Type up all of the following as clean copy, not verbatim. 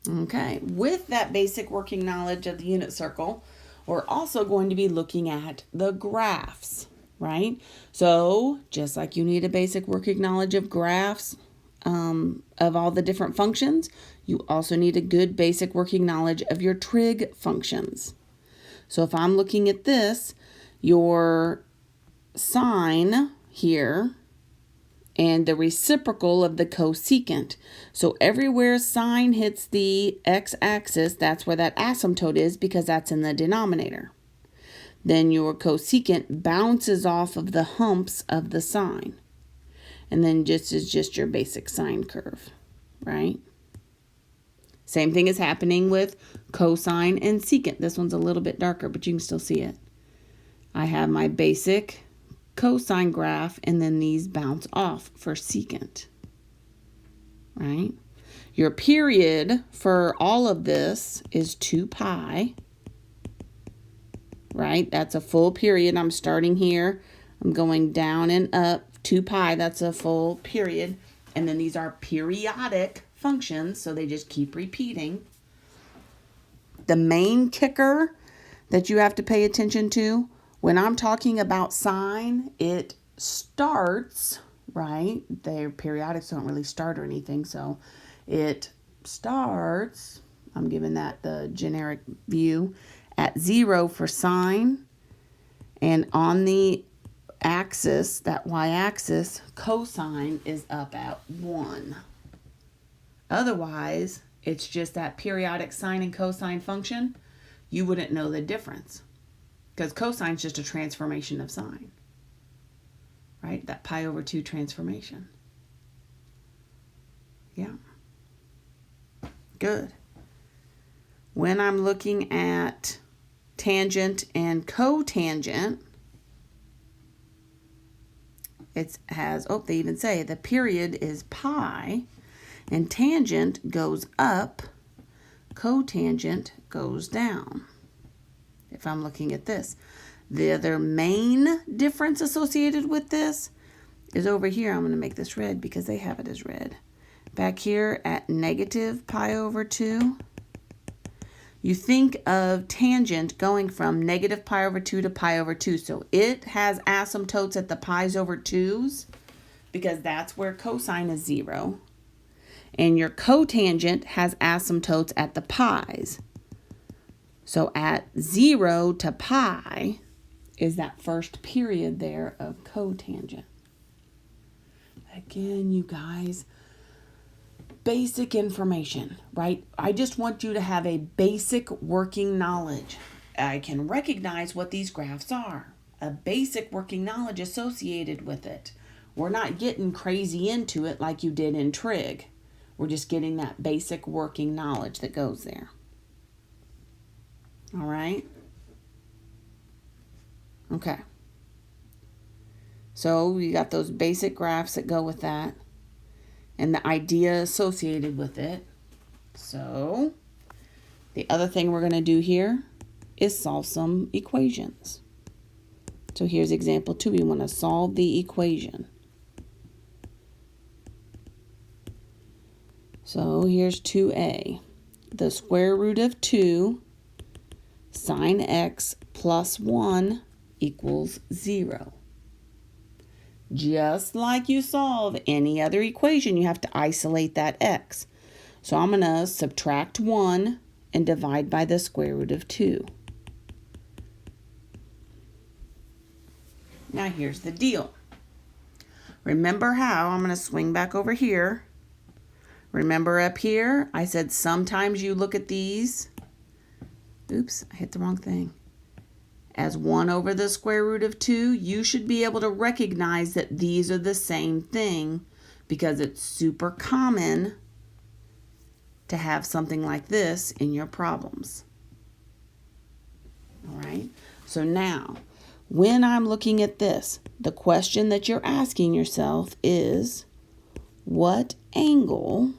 Okay, with that basic working knowledge of the unit circle, we're also going to be looking at the graphs, right? So just like you need a basic working knowledge of graphs, of all the different functions, you also need a good basic working knowledge of your trig functions. So if I'm looking at this, your sine here and the reciprocal of the cosecant. So everywhere sine hits the x-axis, that's where that asymptote is because that's in the denominator. Then your cosecant bounces off of the humps of the sine. And then just is just your basic sine curve, right? Same thing is happening with cosine and secant. This one's a little bit darker, but you can still see it. I have my basic cosine graph, and then these bounce off for secant, right? Your period for all of this is 2 pi, right? That's a full period. I'm starting here. I'm going down and up. 2 pi, that's a full period. And then these are periodic functions, so they just keep repeating. The main kicker that you have to pay attention to, when I'm talking about sine, it starts, right? Their periodics don't really start or anything, so it starts, I'm giving that the generic view, at 0 for sine, and on the axis, that y-axis, cosine is up at 1. Otherwise, it's just that periodic sine and cosine function. You wouldn't know the difference because cosine is just a transformation of sine, right? That pi over 2 transformation. Yeah. Good. When I'm looking at tangent and cotangent, it has, oh, they even say the period is pi, and tangent goes up, cotangent goes down. If I'm looking at this, the other main difference associated with this is over here. I'm going to make this red because they have it as red. Back here at negative pi over 2, you think of tangent going from negative pi over 2 to pi over 2. So it has asymptotes at the pi's over 2's because that's where cosine is 0. And your cotangent has asymptotes at the pi's. So at 0 to pi is that first period there of cotangent. Again, you guys, basic information, right? I just want you to have a basic working knowledge. I can recognize what these graphs are. A basic working knowledge associated with it. We're not getting crazy into it like you did in trig. We're just getting that basic working knowledge that goes there. All right? Okay. So we got those basic graphs that go with that and the idea associated with it. So the other thing we're going to do here is solve some equations. So here's example 2. We want to solve the equation. So here's 2a. The square root of 2 sine x plus 1 equals 0. Just like you solve any other equation, you have to isolate that x. So I'm going to subtract 1 and divide by the square root of 2. Now here's the deal. Remember how, I'm going to swing back over here. Remember up here, I said sometimes you look at these, oops, I hit the wrong thing, as 1 over the square root of 2, you should be able to recognize that these are the same thing because it's super common to have something like this in your problems. All right, so now, when I'm looking at this, the question that you're asking yourself is, what angle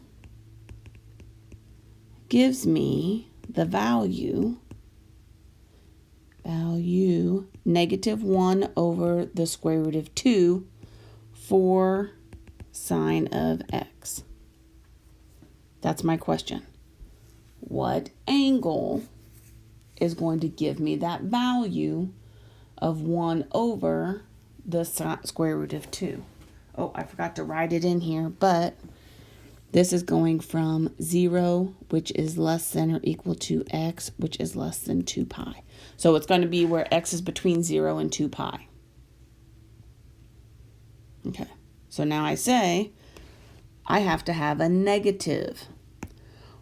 gives me the value negative 1 over the square root of 2 for sine of x? That's my question. what angle is going to give me that value of 1 over the square root of 2. Oh, I forgot to write it in here, but this is going from 0, which is less than or equal to x, which is less than 2 pi. So it's going to be where x is between 0 and 2 pi. Okay, so now I say I have to have a negative.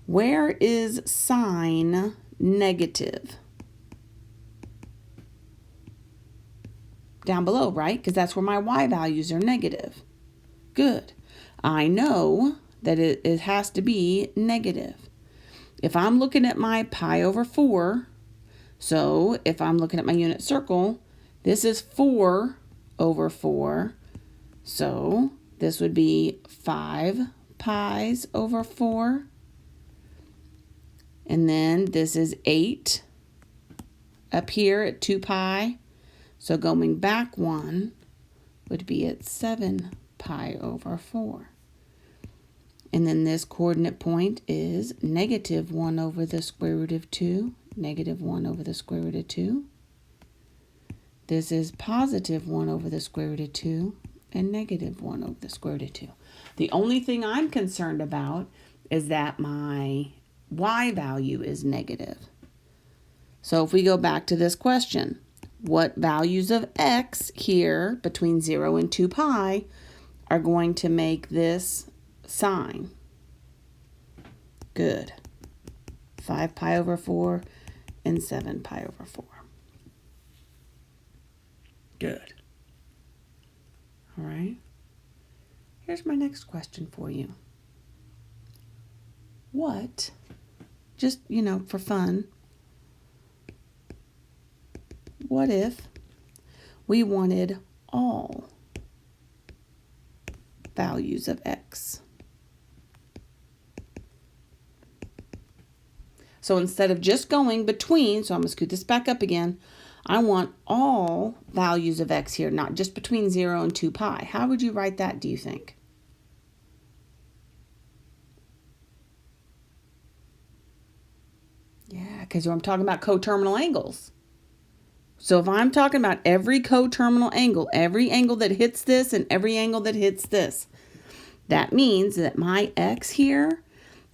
Where is sine negative? Down below, right? Because that's where my y values are negative. Good. I know that it has to be negative. If I'm looking at my pi over 4, so if I'm looking at my unit circle, this is 4 over 4. So this would be 5 pi's over 4. And then this is 8 up here at 2 pi. So going back 1 would be at 7 pi over 4. And then this coordinate point is negative 1 over the square root of 2, negative 1 over the square root of 2. This is positive 1 over the square root of 2 and negative 1 over the square root of 2. The only thing I'm concerned about is that my y value is negative. So if we go back to this question, what values of x here between 0 and 2 pi are going to make this sign? Good. 5 pi over 4 and 7 pi over 4. Good. All right. Here's my next question for you. What, just, for fun, what if we wanted all values of x? So instead of just going between, so I'm going to scoot this back up again, I want all values of x here, not just between 0 and 2 pi. How would you write that, do you think? Yeah, because I'm talking about coterminal angles. So if I'm talking about every coterminal angle, every angle that hits this and every angle that hits this, that means that my x here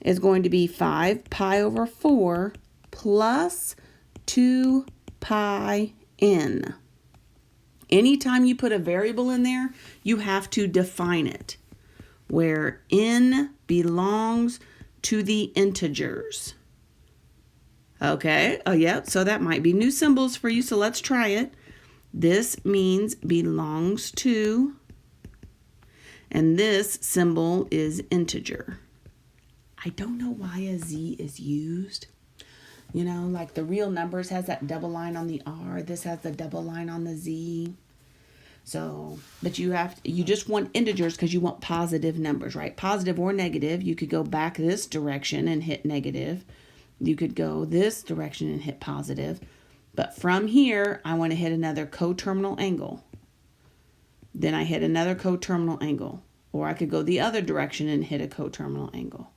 is going to be 5 pi over 4 plus 2 pi n. Anytime you put a variable in there, you have to define it, where n belongs to the integers. Okay, oh yeah, so that might be new symbols for you, so let's try it. This means belongs to, and this symbol is integer. I don't know why a z is used. Like the real numbers has that double line on the R. This has the double line on the Z. So, but you just want integers because you want positive numbers, right? Positive or negative. You could go back this direction and hit negative. You could go this direction and hit positive. But from here, I want to hit another coterminal angle. Then I hit another coterminal angle. Or I could go the other direction and hit a coterminal angle.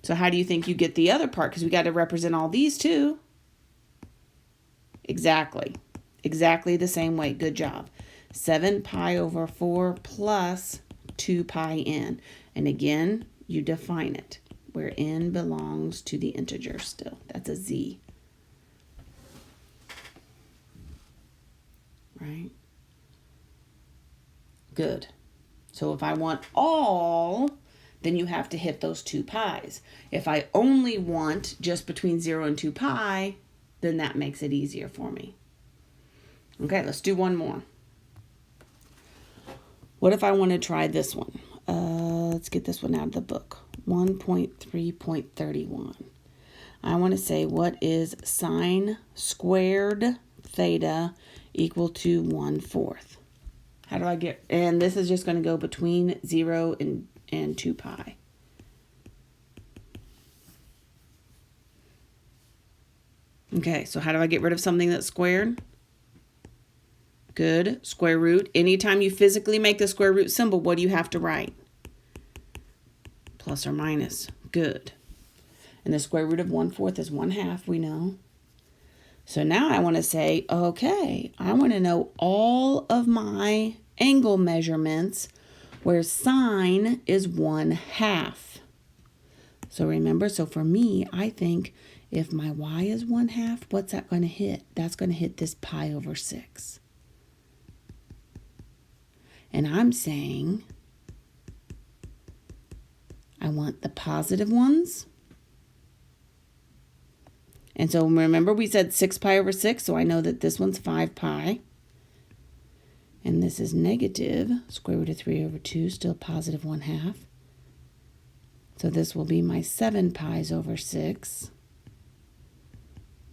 So how do you think you get the other part? Because we got to represent all these too. Exactly. Exactly the same way. Good job. 7 pi over 4 plus 2 pi n. And again, you define it, where n belongs to the integer still. That's a z. Right? Good. So if I want all, then you have to hit those 2 pi's. If I only want just between 0 and 2 pi, then that makes it easier for me. Okay, let's do one more. What if I want to try this one? Let's get this one out of the book. 1.3.31. I want to say, what is sine squared theta equal to 1/4? How do I get, and this is just going to go between 0 and 2 pi. Okay, so how do I get rid of something that's squared? Good. Square root. Anytime you physically make the square root symbol, what do you have to write? Plus or minus. Good. And the square root of 1/4 is 1/2, we know. So now I want to say, okay, I want to know all of my angle measurements where sine is 1/2. So remember, so for me, I think if my y is 1/2, what's that going to hit? That's going to hit this pi over 6. And I'm saying I want the positive ones. And so remember we said 6 pi over 6, so I know that this one's 5 pi. And this is negative square root of 3 over 2, still positive 1/2. So this will be my 7 pi's over 6.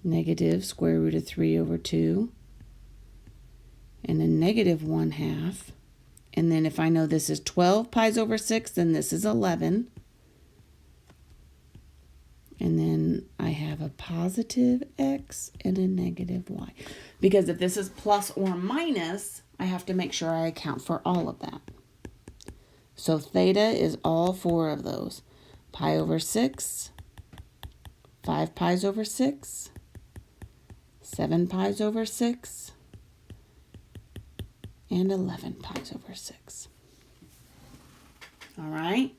Negative square root of 3 over 2. And a negative 1/2. And then if I know this is 12 pi's over 6, then this is 11. And then I have a positive x and a negative y. Because if this is plus or minus, I have to make sure I account for all of that. So theta is all 4 of those. Pi over 6, 5 pi's over 6, 7 pi's over 6, and 11 pi's over 6. All right?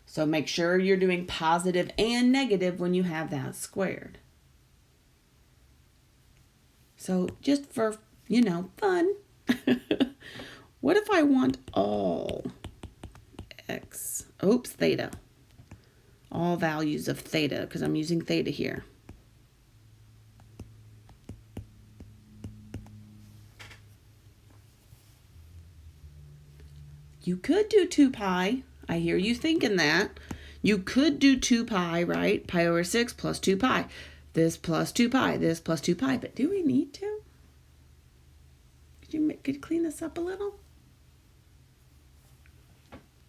So make sure you're doing positive and negative when you have that squared. So just for, fun, what if I want all theta, all values of theta, because I'm using theta here. You could do 2 pi. I hear you thinking that. You could do 2 pi, right? Pi over 6 plus 2 pi. This plus 2 pi. This plus 2 pi. But do we need to? Could you clean this up a little?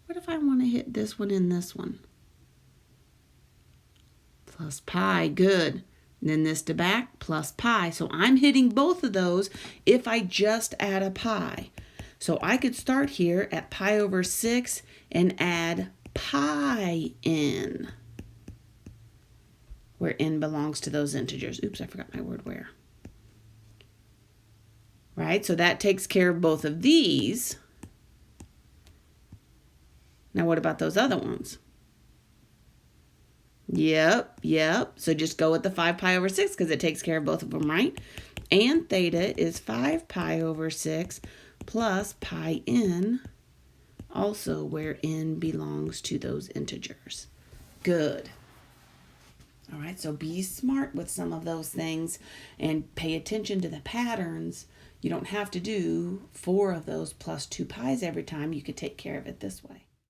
What if I want to hit this one and this one? Plus pi. Good. And then this to back, plus pi. So I'm hitting both of those if I just add a pi. So I could start here at pi over 6 and add pi in, where n belongs to those integers. Oops, I forgot my word where. Right, so that takes care of both of these. Now what about those other ones? Yep. So just go with the 5 pi over 6 because it takes care of both of them, right? And theta is 5 pi over 6 plus pi n, also where n belongs to those integers. Good. All right, so be smart with some of those things and pay attention to the patterns. You don't have to do 4 of those plus 2 pi's every time. You could take care of it this way.